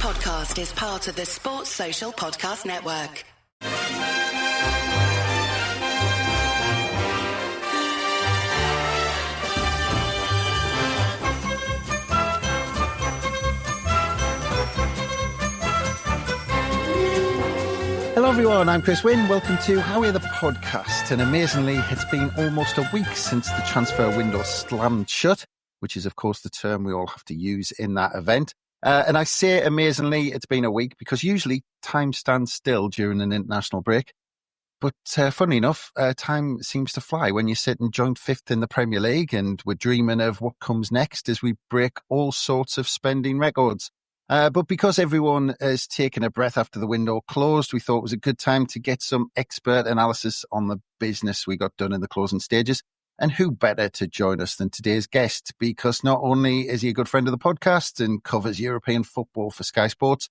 podcast is part of the Sports Social Podcast Network. Hello everyone, I'm Chris Wynn. Welcome to Haway The Podcast. And amazingly, it's been almost a week since the transfer window slammed shut, which is of course the term we all have to use in that event. And I say amazingly, it's been a week because usually time stands still during an international break. But funnily enough, time seems to fly when you're sitting joint fifth in the Premier League and we're dreaming of what comes next as we break all sorts of spending records. But because everyone has taken a breath after the window closed, we thought it was a good time to get some expert analysis on the business we got done in the closing stages. And who better to join us than today's guest? Because not only is he a good friend of the podcast and covers European football for Sky Sports,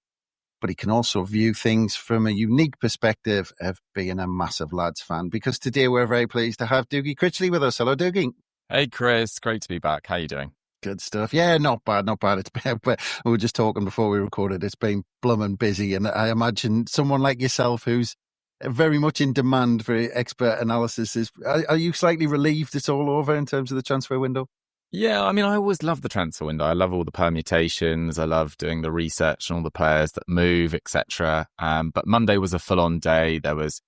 but he can also view things from a unique perspective of being a massive lads fan. Because today we're very pleased to have Dougie Critchley with us. Hello, Dougie. Hey, Chris. Great to be back. How are you doing? Good stuff. Yeah, not bad. It's been, but we were just talking before we recorded. It's been blooming busy, and I imagine someone like yourself, who's very much in demand for expert analysis, are you slightly relieved it's all over in terms of the transfer window? Yeah, I mean, I always love the transfer window. I love all the permutations. I love doing the research on all the players that move, etc. But Monday was a full-on day. I was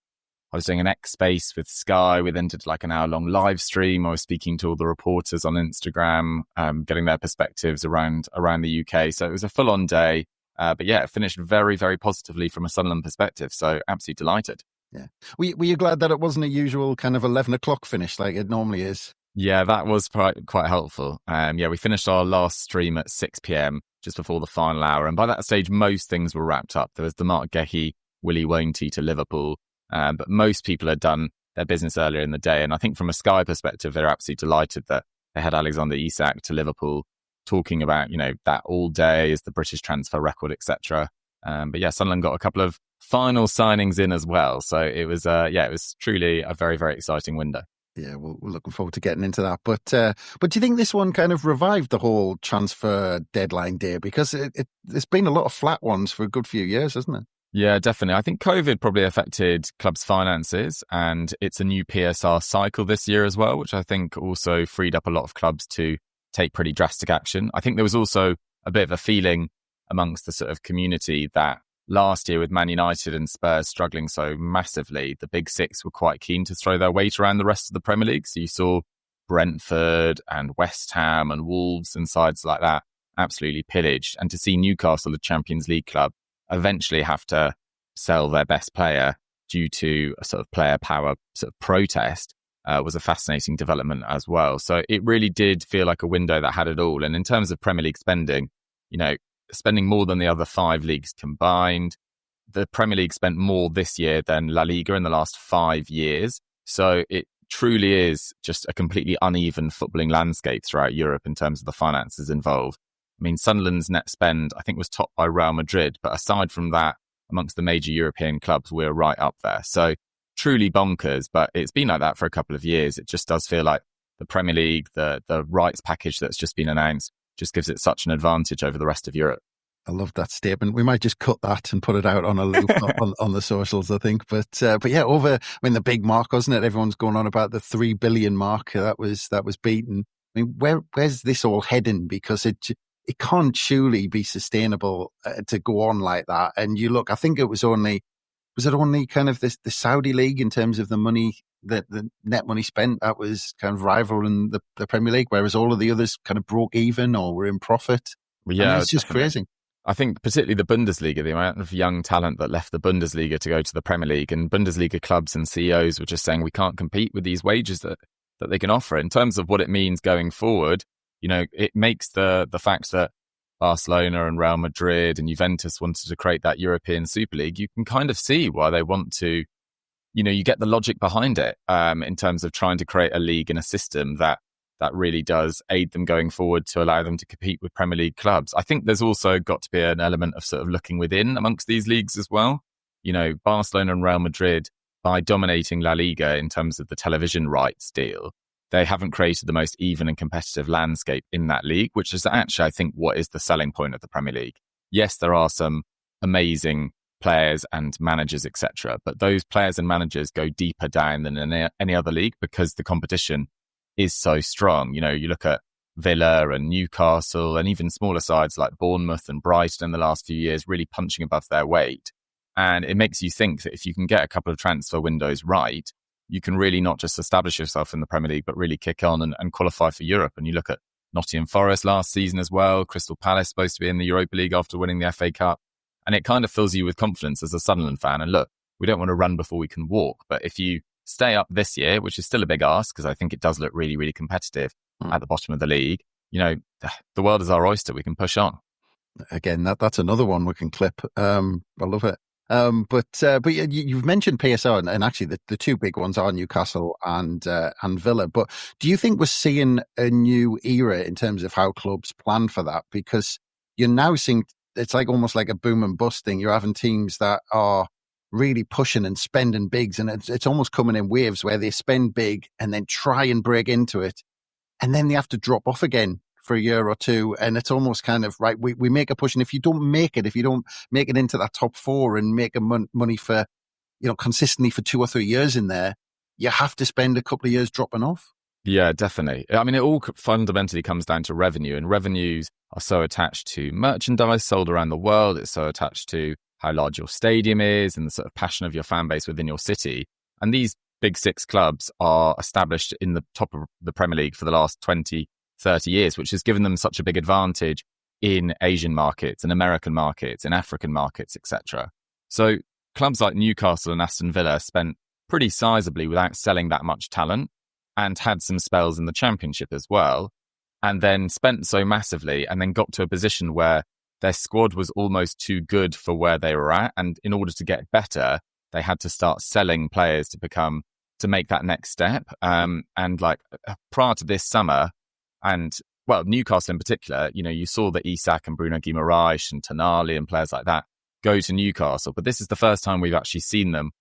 doing an X Space with Sky. We then did like an hour-long live stream. I was speaking to all the reporters on Instagram, getting their perspectives around the UK. So it was a full-on day. But yeah, it finished very, very positively from a Sunderland perspective. So absolutely delighted. Yeah. Were you glad that it wasn't a usual kind of 11 o'clock finish like it normally is? Yeah, that was quite helpful. We finished our last stream at 6 p.m, just before the final hour. And by that stage, most things were wrapped up. There was the Mark Gehi, Willie Wainty to Liverpool. But most people had done their business earlier in the day. And I think from a Sky perspective, they're absolutely delighted that they had Alexander Isak to Liverpool talking about, that all day is the British transfer record, etc. But yeah, Sunderland got a couple of final signings in as well. So it was truly a very, very exciting window. Yeah, we're looking forward to getting into that. But do you think this one kind of revived the whole transfer deadline day? Because there's been a lot of flat ones for a good few years, hasn't it? Yeah, definitely. I think COVID probably affected clubs' finances, and it's a new PSR cycle this year as well, which I think also freed up a lot of clubs to take pretty drastic action. I think there was also a bit of a feeling amongst the sort of community that last year with Man United and Spurs struggling so massively, the big six were quite keen to throw their weight around the rest of the Premier League. So you saw Brentford and West Ham and Wolves and sides like that absolutely pillaged. And to see Newcastle, a Champions League club, eventually have to sell their best player due to a sort of player power sort of protest was a fascinating development as well. So it really did feel like a window that had it all. And in terms of Premier League spending, spending more than the other 5 leagues combined, the Premier League spent more this year than La Liga in the last 5 years. So it truly is just a completely uneven footballing landscape throughout Europe in terms of the finances involved. I mean, Sunderland's net spend, I think, was topped by Real Madrid. But aside from that, amongst the major European clubs, we're right up there. So truly bonkers, but it's been like that for a couple of years. It just does feel like the Premier League, the rights package that's just been announced, just gives it such an advantage over the rest of Europe. I love that statement. We might just cut that and put it out on a loop on the socials, I think. But yeah, the big mark, wasn't it? Everyone's going on about the 3 billion mark that was beaten. I mean, where's this all heading? Because it can't surely be sustainable to go on like that. And you look, I think it was only kind of the Saudi league in terms of the money, the net money spent, that was kind of rivaling the Premier League, whereas all of the others kind of broke even or were in profit. Yeah, it's just crazy. I think particularly the Bundesliga, the amount of young talent that left the Bundesliga to go to the Premier League, and Bundesliga clubs and CEOs were just saying we can't compete with these wages that they can offer. In terms of what it means going forward, it makes the fact that Barcelona and Real Madrid and Juventus wanted to create that European Super League, you can kind of see why they want to, you get the logic behind it in terms of trying to create a league and a system that really does aid them going forward to allow them to compete with Premier League clubs. I think there's also got to be an element of sort of looking within amongst these leagues as well. Barcelona and Real Madrid, by dominating La Liga in terms of the television rights deal, they haven't created the most even and competitive landscape in that league, which is actually, I think, what is the selling point of the Premier League. yes, there are some amazing players and managers, etc. But those players and managers go deeper down than in any other league because the competition is so strong. You know, you look at Villa and Newcastle and even smaller sides like Bournemouth and Brighton in the last few years really punching above their weight. And it makes you think that if you can get a couple of transfer windows right, you can really not just establish yourself in the Premier League, but really kick on and qualify for Europe. And you look at Nottingham Forest last season as well. Crystal Palace supposed to be in the Europa League after winning the FA Cup. And it kind of fills you with confidence as a Sunderland fan. And look, we don't want to run before we can walk. But if you stay up this year, which is still a big ask, because I think it does look really, really competitive at the bottom of the league, you know, the world is our oyster. We can push on. Again, that's another one we can clip. I love it. But you've mentioned PSR, and actually the two big ones are Newcastle and Villa. But do you think we're seeing a new era in terms of how clubs plan for that? Because you're now seeing it's like almost like a boom and bust thing. You're having teams that are really pushing and spending bigs, and it's almost coming in waves where they spend big and then try and break into it, and then they have to drop off again for a year or two. And it's almost kind of, right, we make a push, and if you don't make it into that top four and make money for, you know, consistently for 2 or 3 years in there, you have to spend a couple of years dropping off. Yeah, definitely. I mean, it all fundamentally comes down to revenue, and revenues are so attached to merchandise sold around the world. It's so attached to how large your stadium is and the sort of passion of your fan base within your city. And these big six clubs are established in the top of the Premier League for the last 20, 30 years, which has given them such a big advantage in Asian markets and American markets and African markets, etc. So clubs like Newcastle and Aston Villa spent pretty sizably without selling that much talent, and had some spells in the Championship as well, and then spent so massively and then got to a position where their squad was almost too good for where they were at. And in order to get better, they had to start selling players to make that next step. And like prior to this summer, and well, Newcastle in particular, you know, you saw that Isak and Bruno Guimaraes and Tonali and players like that go to Newcastle. But this is the first time we've actually seen them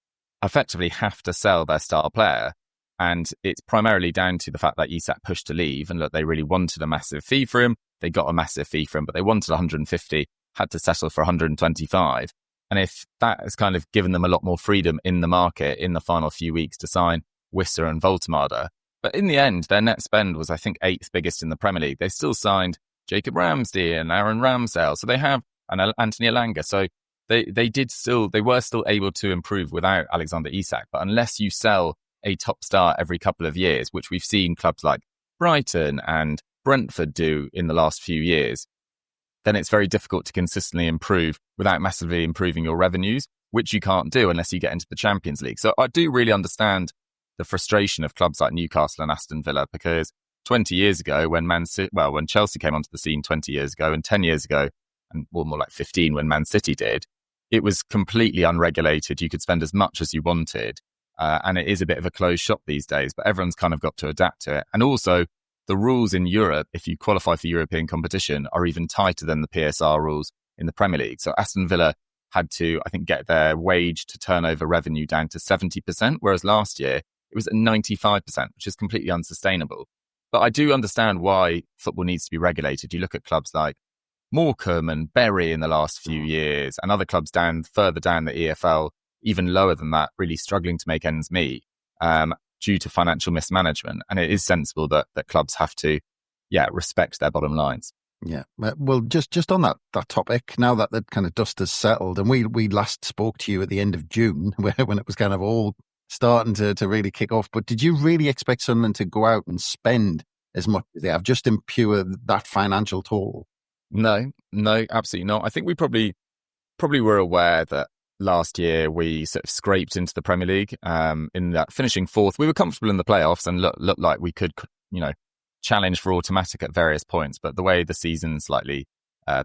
effectively have to sell their star player. And it's primarily down to the fact that Isak pushed to leave, and look, they really wanted a massive fee for him. They got a massive fee for him, but they wanted 150, had to settle for 125. And if that has kind of given them a lot more freedom in the market in the final few weeks to sign Wissa and Voltemade. But in the end, their net spend was, I think, 8th biggest in the Premier League. They still signed Jacob Ramsey and Aaron Ramsdale. So they have Anthony Elanga. So they were still able to improve without Alexander Isak. But unless you sell a top star every couple of years, which we've seen clubs like Brighton and Brentford do in the last few years, then it's very difficult to consistently improve without massively improving your revenues, which you can't do unless you get into the Champions League. So I do really understand the frustration of clubs like Newcastle and Aston Villa, because 20 years ago when when Chelsea came onto the scene 20 years ago, and 10 years ago, and more like 15 when Man City did, it was completely unregulated. You could spend as much as you wanted. And it is a bit of a closed shop these days, but everyone's kind of got to adapt to it. And also, the rules in Europe, if you qualify for European competition, are even tighter than the PSR rules in the Premier League. So Aston Villa had to, I think, get their wage to turnover revenue down to 70%, whereas last year it was at 95%, which is completely unsustainable. But I do understand why football needs to be regulated. You look at clubs like Morecambe and Bury in the last few years, and other clubs further down the EFL, even lower than that, really struggling to make ends meet due to financial mismanagement. And it is sensible that clubs have to, respect their bottom lines. Yeah. Well, just on that topic, now that the kind of dust has settled, and we last spoke to you at the end of June, when it was kind of all starting to really kick off. But did you really expect Sunderland to go out and spend as much as they have, just in pure that financial total? No, absolutely not. I think we probably were aware that last year we sort of scraped into the Premier League in that finishing fourth. We were comfortable in the playoffs and looked like we could, challenge for automatic at various points. But the way the season slightly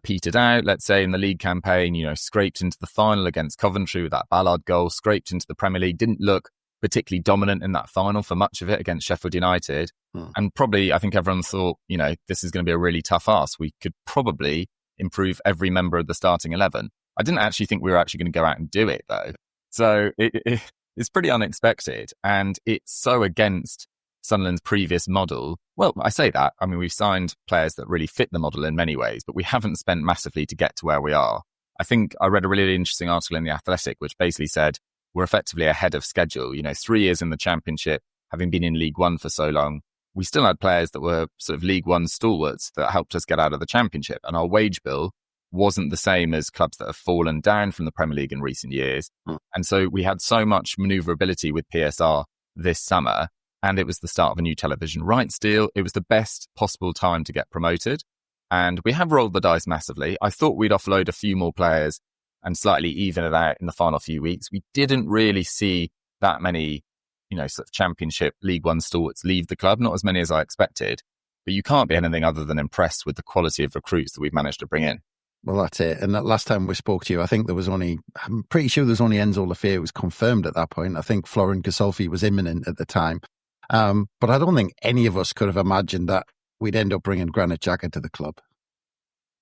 petered out, let's say in the league campaign, scraped into the final against Coventry with that Ballard goal, scraped into the Premier League, didn't look particularly dominant in that final for much of it against Sheffield United. And probably, I think everyone thought, this is going to be a really tough ask. We could probably improve every member of the starting 11. I didn't actually think we were actually going to go out and do it, though. So it's pretty unexpected, and it's so against Sunderland's previous model. Well, I say that. I mean, we've signed players that really fit the model in many ways, but we haven't spent massively to get to where we are. I think I read a really interesting article in The Athletic, which basically said we're effectively ahead of schedule. 3 years in the Championship, having been in League One for so long, we still had players that were sort of League One stalwarts that helped us get out of the Championship. And our wage bill wasn't the same as clubs that have fallen down from the Premier League in recent years. And so we had so much manoeuvrability with PSR this summer, and it was the start of a new television rights deal. It was the best possible time to get promoted. And we have rolled the dice massively. I thought we'd offload a few more players and slightly even it out in the final few weeks. We didn't really see that many, sort of Championship League One stalwarts leave the club, not as many as I expected. But you can't be anything other than impressed with the quality of recruits that we've managed to bring in. Well, that's it. And that last time we spoke to you, I think I'm pretty sure there was only Enzo Lafayette was confirmed at that point. I think Florent Gasolfi was imminent at the time. But I don't think any of us could have imagined that we'd end up bringing Granit Xhaka to the club.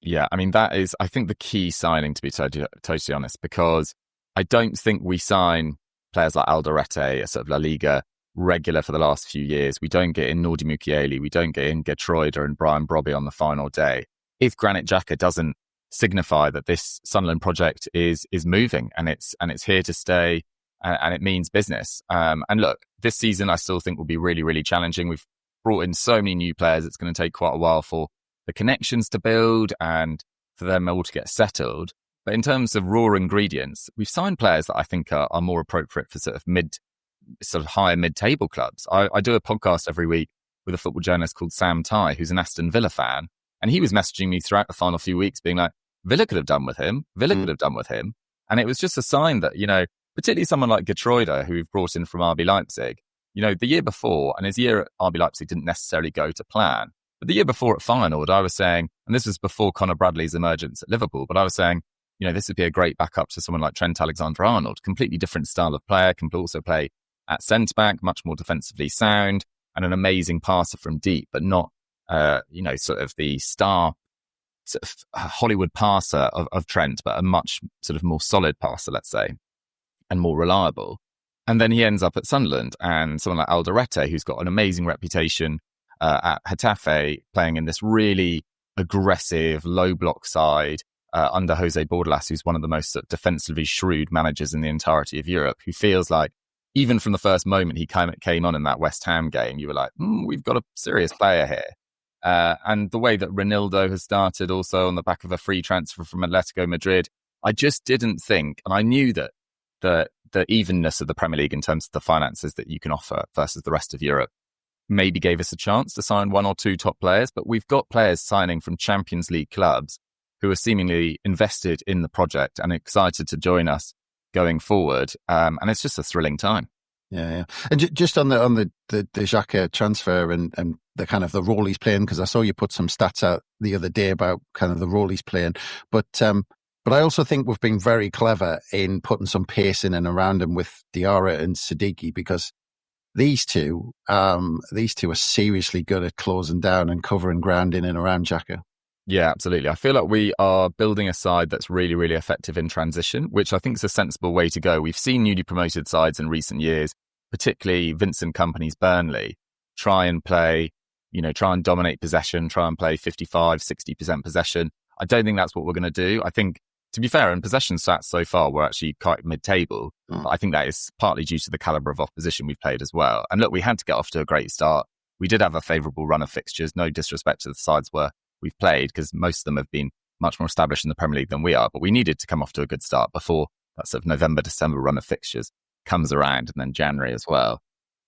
Yeah, I mean, that is, I think, the key signing, to be totally honest, because I don't think we sign players like Alderete, a sort of La Liga regular for the last few years. We don't get in Nordi Mukiele. We don't get in Geertruida and Brian Brobby on the final day. If Granit Xhaka doesn't signify that this Sunderland project is moving and it's here to stay and it means business. And look, this season I still think will be really, really challenging. We've brought in so many new players. It's going to take quite a while for the connections to build and for them all to get settled. But in terms of raw ingredients, we've signed players that I think are more appropriate for sort of higher mid-table clubs. I do a podcast every week with a football journalist called Sam Tighe, who's an Aston Villa fan. And he was messaging me throughout the final few weeks being like, Villa could have done with him. Could have done with him. And it was just a sign that, particularly someone like Geertruida, who we've brought in from RB Leipzig, the year before, and his year at RB Leipzig didn't necessarily go to plan. But the year before at Feyenoord, I was saying, and this was before Conor Bradley's emergence at Liverpool, but I was saying, this would be a great backup to someone like Trent Alexander-Arnold. Completely different style of player, can also play at centre-back, much more defensively sound, and an amazing passer from deep, but not sort of the star sort of Hollywood passer of Trent, but a much sort of more solid passer, let's say, and more reliable. And then he ends up at Sunderland, and someone like Alderete, who's got an amazing reputation at Getafe, playing in this really aggressive, low block side under Jose Bordalas, who's one of the most sort of defensively shrewd managers in the entirety of Europe, who feels like, even from the first moment he came on in that West Ham game, you were like, we've got a serious player here. And the way that Ronaldo has started also on the back of a free transfer from Atletico Madrid, I just didn't think, and I knew that the evenness of the Premier League in terms of the finances that you can offer versus the rest of Europe maybe gave us a chance to sign one or two top players, but we've got players signing from Champions League clubs who are seemingly invested in the project and excited to join us going forward. And it's just a thrilling time. Yeah. And just on the Xhaka transfer and the kind of the role he's playing, because I saw you put some stats out the other day about kind of the role he's playing. But I also think we've been very clever in putting some pace in and around him with Diarra and Siddiqui, because these two are seriously good at closing down and covering ground in and around Xhaka. Yeah, absolutely. I feel like we are building a side that's really, really effective in transition, which I think is a sensible way to go. We've seen newly promoted sides in recent years, particularly Vincent Kompany's Burnley, try and dominate possession, try and play 55, 60% possession. I don't think that's what we're going to do. I think, to be fair, in possession stats so far, we're actually quite mid-table. But I think that is partly due to the calibre of opposition we've played as well. And look, we had to get off to a great start. We did have a favourable run of fixtures, no disrespect to the sides we've played, because most of them have been much more established in the Premier League than we are. But we needed to come off to a good start before that sort of November, December run of fixtures comes around, and then January as well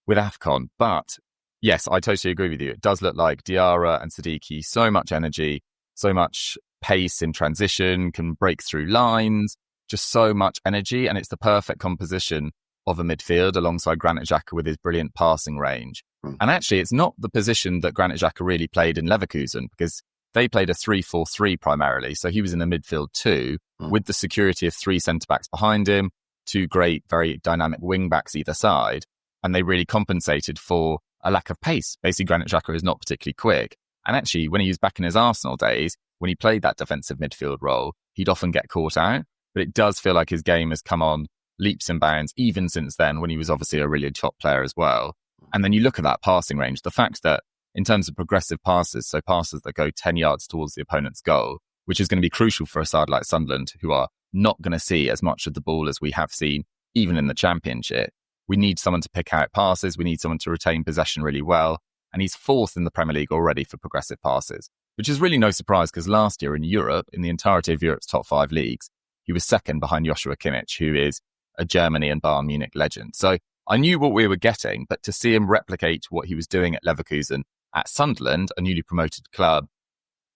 with AFCON. But yes, I totally agree with you. It does look like Diarra and Siddiqui, so much energy, so much pace in transition, can break through lines, just so much energy. And it's the perfect composition of a midfield alongside Granit Xhaka with his brilliant passing range. And actually, it's not the position that Granit Xhaka really played in Leverkusen, because they played a 3-4-3 primarily. So he was in the midfield too, with the security of three centre-backs behind him, two great, very dynamic wing-backs either side. And they really compensated for a lack of pace. Basically, Granit Xhaka is not particularly quick. And actually, when he was back in his Arsenal days, when he played that defensive midfield role, he'd often get caught out. But it does feel like his game has come on leaps and bounds, even since then, when he was obviously a really top player as well. And then you look at that passing range, the fact that in terms of progressive passes, so passes that go 10 yards towards the opponent's goal, which is going to be crucial for a side like Sunderland, who are not going to see as much of the ball as we have seen even in the Championship. We need someone to pick out passes. We need someone to retain possession really well. And he's fourth in the Premier League already for progressive passes, which is really no surprise because last year in Europe, in the entirety of Europe's top 5 leagues, he was second behind Joshua Kimmich, who is a Germany and Bayern Munich legend. So I knew what we were getting, but to see him replicate what he was doing at Leverkusen at Sunderland, a newly promoted club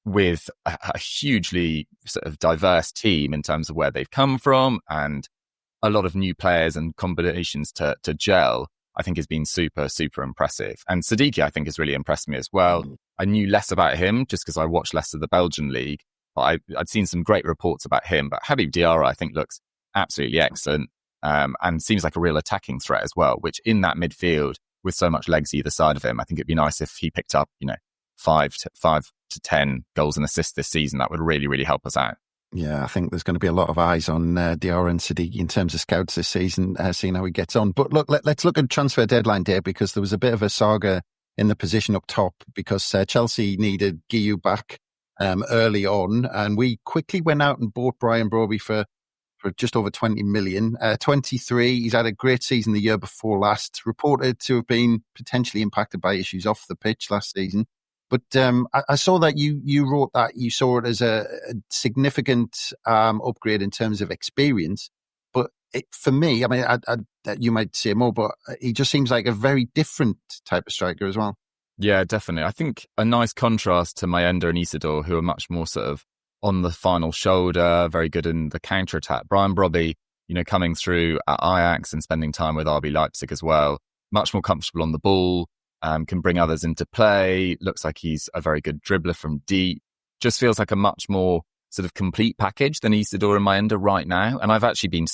with a hugely sort of diverse team in terms of where they've come from and a lot of new players and combinations to gel, I think has been super, super impressive. And Siddiqui, I think, has really impressed me as well. I knew less about him just because I watched less of the Belgian league, but I'd seen some great reports about him. But Habib Diarra, I think, looks absolutely excellent and seems like a real attacking threat as well, which in that midfield with so much legs either side of him, I think it'd be nice if he picked up, 5 to 10 goals and assists this season. That would really, really help us out. Yeah, I think there's going to be a lot of eyes on Diarra and Siddiqui in terms of scouts this season, seeing how he gets on. But look, let's look at transfer deadline day because there was a bit of a saga in the position up top because Chelsea needed Guiu back early on, and we quickly went out and bought Brian Broby for just over 20 million. 23, he's had a great season the year before last, reported to have been potentially impacted by issues off the pitch last season. But I saw that you wrote that you saw it as a significant upgrade in terms of experience. But for me, I mean, you might say more, but he just seems like a very different type of striker as well. Yeah, definitely. I think a nice contrast to Mayenda and Isidore, who are much more sort of on the final shoulder, very good in the counter-attack. Brian Broby, coming through at Ajax and spending time with RB Leipzig as well, much more comfortable on the ball. Can bring others into play, looks like he's a very good dribbler from deep, just feels like a much more sort of complete package than Isidore and Mayenda right now. And I've actually been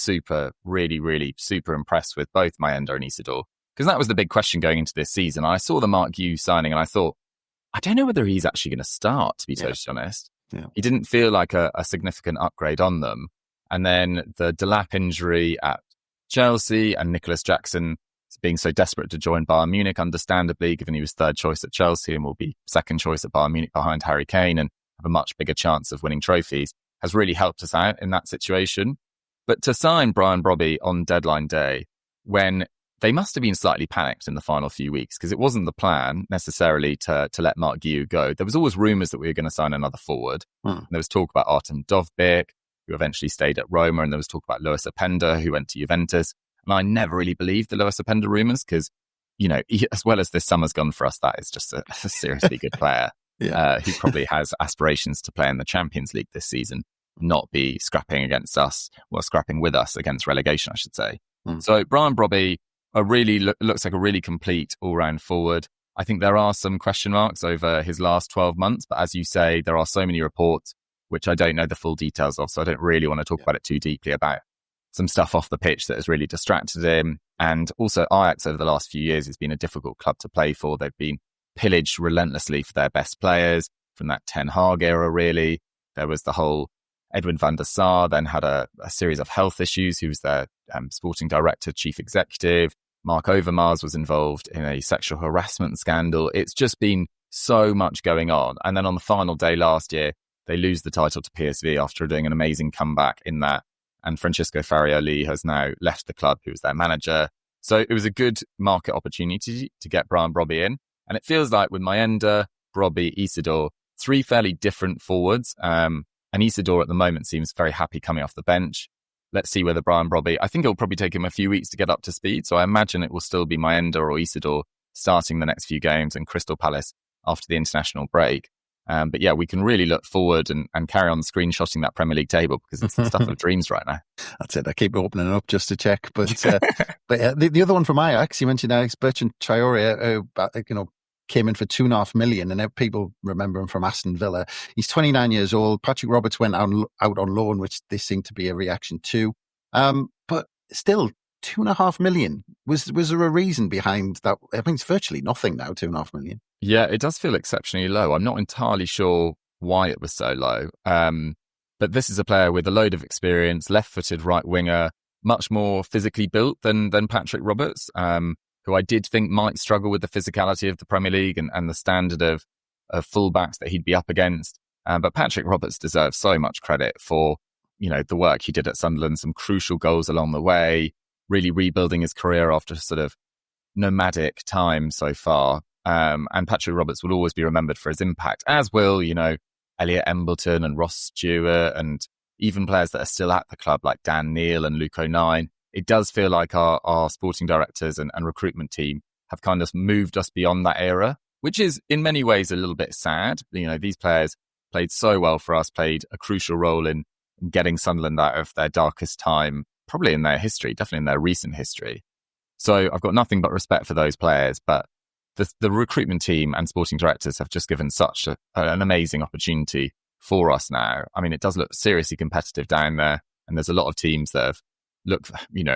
really, really super impressed with both Mayenda and Isidore, because that was the big question going into this season. I saw the Mark Guiu signing and I thought, I don't know whether he's actually going to start, to be totally honest. Yeah. He didn't feel like a significant upgrade on them. And then the Delap injury at Chelsea and Nicholas Jackson being so desperate to join Bayern Munich, understandably, given he was third choice at Chelsea and will be second choice at Bayern Munich behind Harry Kane and have a much bigger chance of winning trophies, has really helped us out in that situation. But to sign Brian Broby on deadline day, when they must have been slightly panicked in the final few weeks, because it wasn't the plan necessarily to let Mark Guiu go. There was always rumours that we were going to sign another forward. There was talk about Artem Dovbyk, who eventually stayed at Roma, and there was talk about Lewis Openda, who went to Juventus. And I never really believed the Lewis Openda rumours because, as well as this summer's gone for us, that is just a seriously good player who probably has aspirations to play in the Champions League this season, not be scrapping against us, or scrapping with us against relegation, I should say. So Brian Broby looks like a really complete all-round forward. I think there are some question marks over his last 12 months, but as you say, there are so many reports, which I don't know the full details of, so I don't really want to talk about it too deeply about some stuff off the pitch that has really distracted him. And also Ajax over the last few years has been a difficult club to play for. They've been pillaged relentlessly for their best players from that Ten Hag era, really. There was the whole Edwin van der Sar, then had a series of health issues. He was their sporting director, chief executive. Mark Overmars was involved in a sexual harassment scandal. It's just been so much going on. And then on the final day last year, they lose the title to PSV after doing an amazing comeback in that. And Francisco Farioli has now left the club, who was their manager. So it was a good market opportunity to get Brian Broby in. And it feels like with Mayenda, Broby, Isidore, 3 fairly different forwards. And Isidore at the moment seems very happy coming off the bench. Let's see whether Brian Broby, I think it'll probably take him a few weeks to get up to speed. So I imagine it will still be Mayenda or Isidore starting the next few games and Crystal Palace after the international break. But yeah, we can really look forward and carry on screenshotting that Premier League table because it's the stuff of dreams right now. That's it. I keep opening it up just to check. But the other one from Ajax, you mentioned Alex Bertrand Traore, came in for $2.5 million, and people remember him from Aston Villa. He's 29 years old. Patrick Roberts went out on loan, which this seemed to be a reaction to. But still, $2.5 million. Was there a reason behind that? I mean, it's virtually nothing now, $2.5 million. Yeah, it does feel exceptionally low. I'm not entirely sure why it was so low. But this is a player with a load of experience, left-footed right winger, much more physically built than Patrick Roberts, who I did think might struggle with the physicality of the Premier League and the standard of fullbacks that he'd be up against. But Patrick Roberts deserves so much credit for, the work he did at Sunderland, some crucial goals along the way, really rebuilding his career after sort of nomadic time so far. And Patrick Roberts will always be remembered for his impact, as will, Elliot Embleton and Ross Stewart, and even players that are still at the club like Dan Neil and Luke O'Nien. It does feel like our sporting directors and recruitment team have kind of moved us beyond that era, which is in many ways a little bit sad. These players played so well for us, played a crucial role in getting Sunderland out of their darkest time, probably in their history, definitely in their recent history. So I've got nothing but respect for those players, but the recruitment team and sporting directors have just given such an amazing opportunity for us now. I mean, it does look seriously competitive down there, and there's a lot of teams that have looked,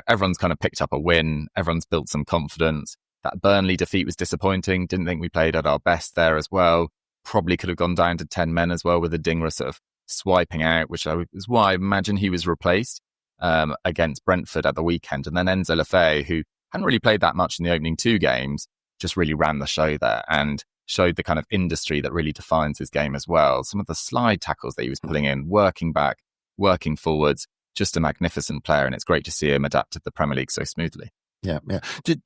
everyone's kind of picked up a win, everyone's built some confidence. That Burnley defeat was disappointing, didn't think we played at our best there as well. Probably could have gone down to 10 men as well, with Adingra sort of swiping out, which is why I imagine he was replaced against Brentford at the weekend. And then Enzo Lefebvre, who hadn't really played that much in the opening 2 games, just really ran the show there and showed the kind of industry that really defines his game as well. Some of the slide tackles that he was pulling in, working back, working forwards, just a magnificent player. And it's great to see him adapt to the Premier League so smoothly. Yeah.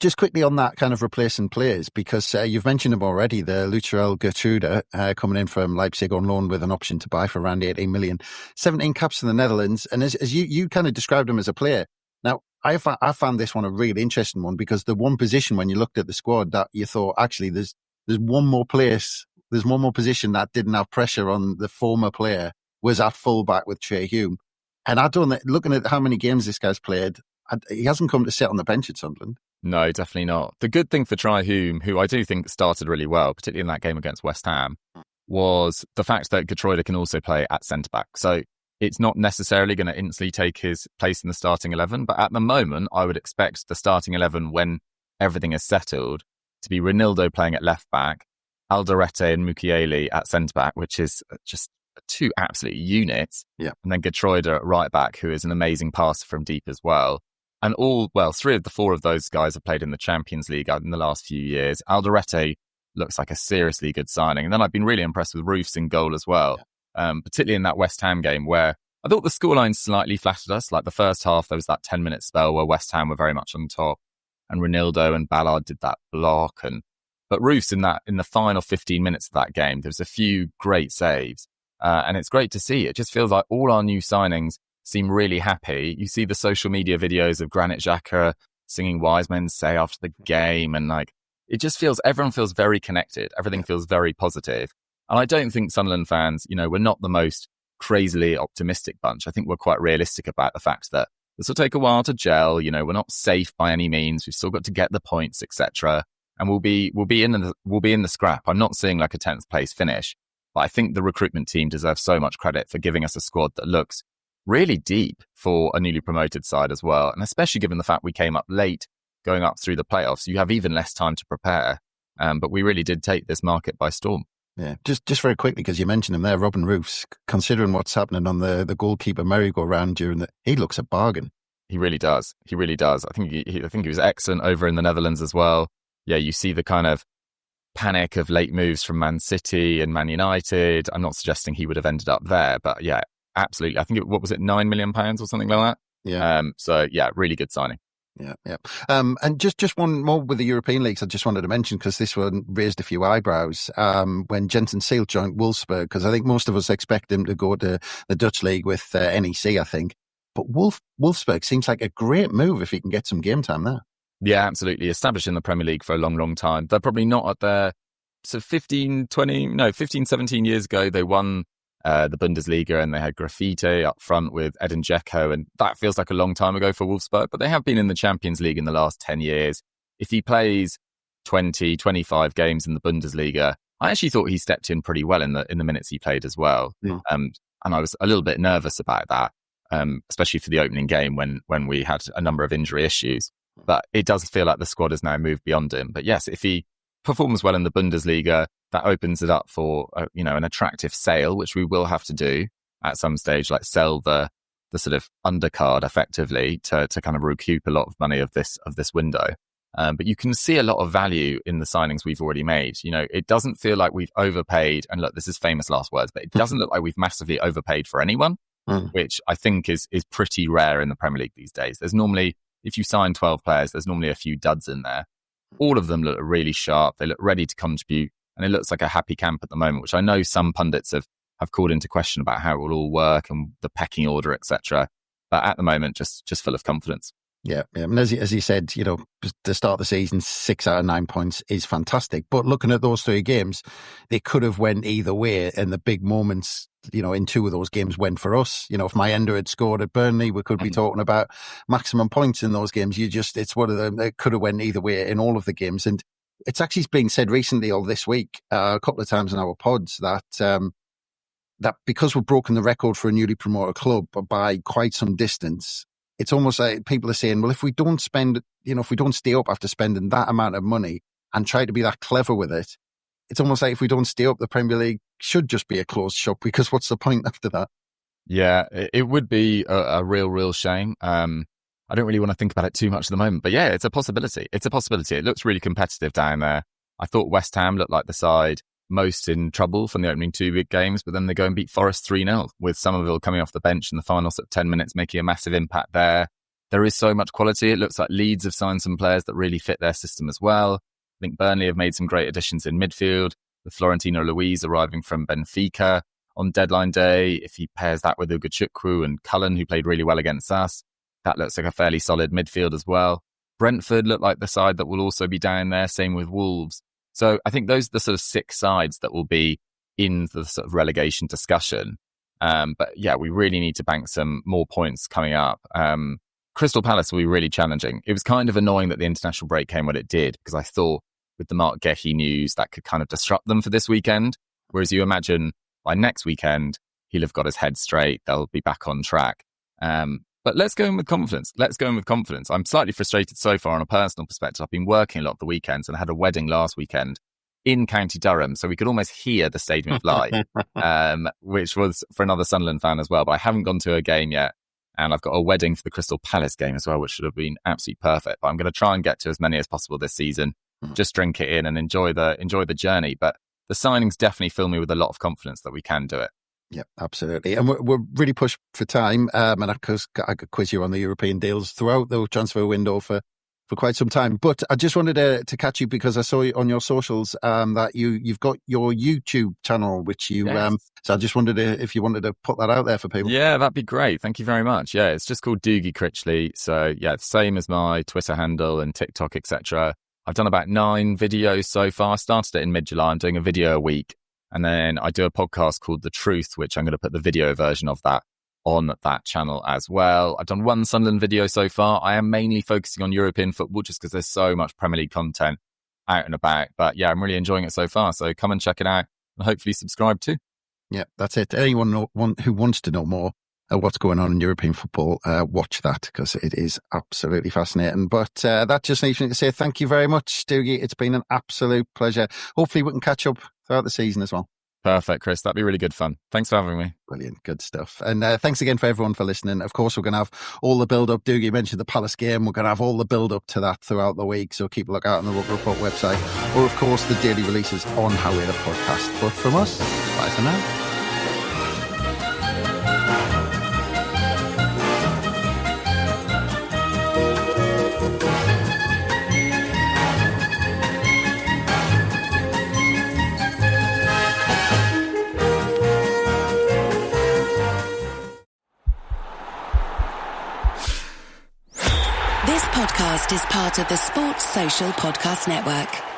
Just quickly on that kind of replacing players, because you've mentioned him already, the Lucharel Gertrude coming in from Leipzig on loan with an option to buy for around 18 million, 17 caps in the Netherlands. And as you kind of described him as a player. Now, I found this one a really interesting one, because the one position when you looked at the squad that you thought, actually, there's one more position that didn't have pressure on the former player, was at fullback with Trey Hume. And looking at how many games this guy's played, he hasn't come to sit on the bench at Sunderland. No, definitely not. The good thing for Trey Hume, who I do think started really well, particularly in that game against West Ham, was the fact that Gertrude can also play at centre-back. So it's not necessarily going to instantly take his place in the starting 11, but at the moment, I would expect the starting 11, when everything is settled, to be Ronaldo playing at left-back, Alderete and Mukiele at centre-back, which is just 2 absolute units. Yeah. And then Gertrude at right-back, who is an amazing passer from deep as well. And 3 of the 4 of those guys have played in the Champions League in the last few years. Alderete looks like a seriously good signing. And then I've been really impressed with Roofs in goal as well, particularly in that West Ham game, where I thought the scoreline slightly flattered us. Like the first half, there was that 10-minute spell where West Ham were very much on top, and Ronaldo and Ballard did that block. But Roofs in the final 15 minutes of that game, there was a few great saves. And it's great to see. It just feels like all our new signings seem really happy. You see the social media videos of Granit Xhaka singing Wise Men Say after the game, and it just feels, everyone feels very connected. Everything feels very positive. And I don't think Sunderland fans, we're not the most crazily optimistic bunch. I think we're quite realistic about the fact that this will take a while to gel. We're not safe by any means. We've still got to get the points, etc. And we'll be in the scrap. I'm not seeing like a 10th place finish, but I think the recruitment team deserves so much credit for giving us a squad that looks really deep for a newly promoted side as well. And especially given the fact we came up late going up through the playoffs, you have even less time to prepare. But we really did take this market by storm. Yeah, just very quickly, because you mentioned him there, Robin Roofs, considering what's happening on the goalkeeper merry-go-round he looks a bargain. He really does. He really does. I think he was excellent over in the Netherlands as well. Yeah, you see the kind of panic of late moves from Man City and Man United. I'm not suggesting he would have ended up there, but yeah, absolutely. I think what was it, £9 million or something like that? Yeah. So yeah, really good signing. Yeah. And just one more with the European leagues I just wanted to mention, because this one raised a few eyebrows when Jensen Seelt joined Wolfsburg, because I think most of us expect him to go to the Dutch league with NEC, I think. But Wolfsburg seems like a great move if he can get some game time there. Yeah, absolutely. Established in the Premier League for a long, long time. They're probably not at their 15, 17 years ago, they won the Bundesliga, and they had Graffiti up front with Edin Dzeko, and that feels like a long time ago for Wolfsburg, but they have been in the Champions League in the last 10 years. If he plays 20, 25 games in the Bundesliga, I actually thought he stepped in pretty well in the minutes he played as well. Yeah. And I was a little bit nervous about that, especially for the opening game when we had a number of injury issues. But it does feel like the squad has now moved beyond him. But yes, if he performs well in the Bundesliga, that opens it up for an attractive sale, which we will have to do at some stage, like sell the sort of undercard effectively to kind of recoup a lot of money of this window. But you can see a lot of value in the signings we've already made. You know, it doesn't feel like we've overpaid. And look, this is famous last words, but it doesn't look like we've massively overpaid for anyone, which I think is pretty rare in the Premier League these days. There's normally, if you sign 12 players, there's normally a few duds in there. All of them look really sharp. They look ready to contribute. And it looks like a happy camp at the moment, which I know some pundits have called into question about how it will all work and the pecking order, etc. But at the moment, just full of confidence. Yeah. And as you said, you know, the start of the season, 6 out of 9 points is fantastic. But looking at those 3 games, they could have went either way. And the big moments, you know, in 2 of those games went for us. You know, if Mayenda had scored at Burnley, we could be talking about maximum points in those games. It's one of them. It could have went either way in all of the games. And it's actually been said recently or this week, a couple of times in our pods that because we've broken the record for a newly promoted club by quite some distance, it's almost like people are saying, well, if we don't spend, you know, if we don't stay up after spending that amount of money and try to be that clever with it, it's almost like if we don't stay up, the Premier League should just be a closed shop, because what's the point after that? Yeah, it would be a real shame. I don't really want to think about it too much at the moment, but yeah, it's a possibility. It's a possibility. It looks really competitive down there. I thought West Ham looked like the side most in trouble from the opening 2 big games, but then they go and beat Forest 3-0 with Somerville coming off the bench in the final sort of 10 minutes, making a massive impact there. There is so much quality. It looks like Leeds have signed some players that really fit their system as well. I think Burnley have made some great additions in midfield, with Florentino Luis arriving from Benfica on deadline day. If he pairs that with Chukwu and Cullen, who played really well against us, that looks like a fairly solid midfield as well. Brentford look like the side that will also be down there, same with Wolves. So I think those are the sort of 6 sides that will be in the sort of relegation discussion. But yeah, we really need to bank some more points coming up. Crystal Palace will be really challenging. It was kind of annoying that the international break came when it did, because I thought with the Mark Gehi news, that could kind of disrupt them for this weekend. Whereas you imagine by next weekend, he'll have got his head straight. They'll be back on track. But let's go in with confidence. I'm slightly frustrated so far on a personal perspective. I've been working a lot of the weekends and I had a wedding last weekend in County Durham, so we could almost hear the stadium fly, which was for another Sunderland fan as well. But I haven't gone to a game yet, and I've got a wedding for the Crystal Palace game as well, which should have been absolutely perfect. But I'm going to try and get to as many as possible this season, just drink it in and enjoy the journey. But the signings definitely fill me with a lot of confidence that we can do it. Yeah, absolutely. And we're really pushed for time. And I could quiz you on the European deals throughout the transfer window for quite some time. But I just wanted to catch you because I saw you on your socials that you've got your YouTube channel, which you... Yes. So I just wondered if you wanted to put that out there for people. Yeah, that'd be great. Thank you very much. Yeah, it's just called Dougie Critchley. So yeah, same as my Twitter handle and TikTok, etc. I've done about 9 videos so far. I started it in mid-July. I'm doing a video a week. And then I do a podcast called The Truth, which I'm going to put the video version of that on that channel as well. I've done 1 Sunderland video so far. I am mainly focusing on European football just because there's so much Premier League content out and about. But yeah, I'm really enjoying it so far. So come and check it out and hopefully subscribe too. Yeah, that's it. Anyone who wants to know more what's going on in European football, watch that because it is absolutely fascinating. But that just leaves me to say thank you very much, Dougie. It's been an absolute pleasure. Hopefully we can catch up throughout the season as well. Perfect, Chris. That'd be really good fun. Thanks for having me. Brilliant. Good stuff. And thanks again for everyone for listening. Of course, we're going to have all the build-up. Dougie mentioned the Palace game. We're going to have all the build-up to that throughout the week. So keep a look out on the Rugby Report website or, of course, the daily releases on Haway The Podcast. But from us, bye for now. This podcast is part of the Sports Social Podcast Network.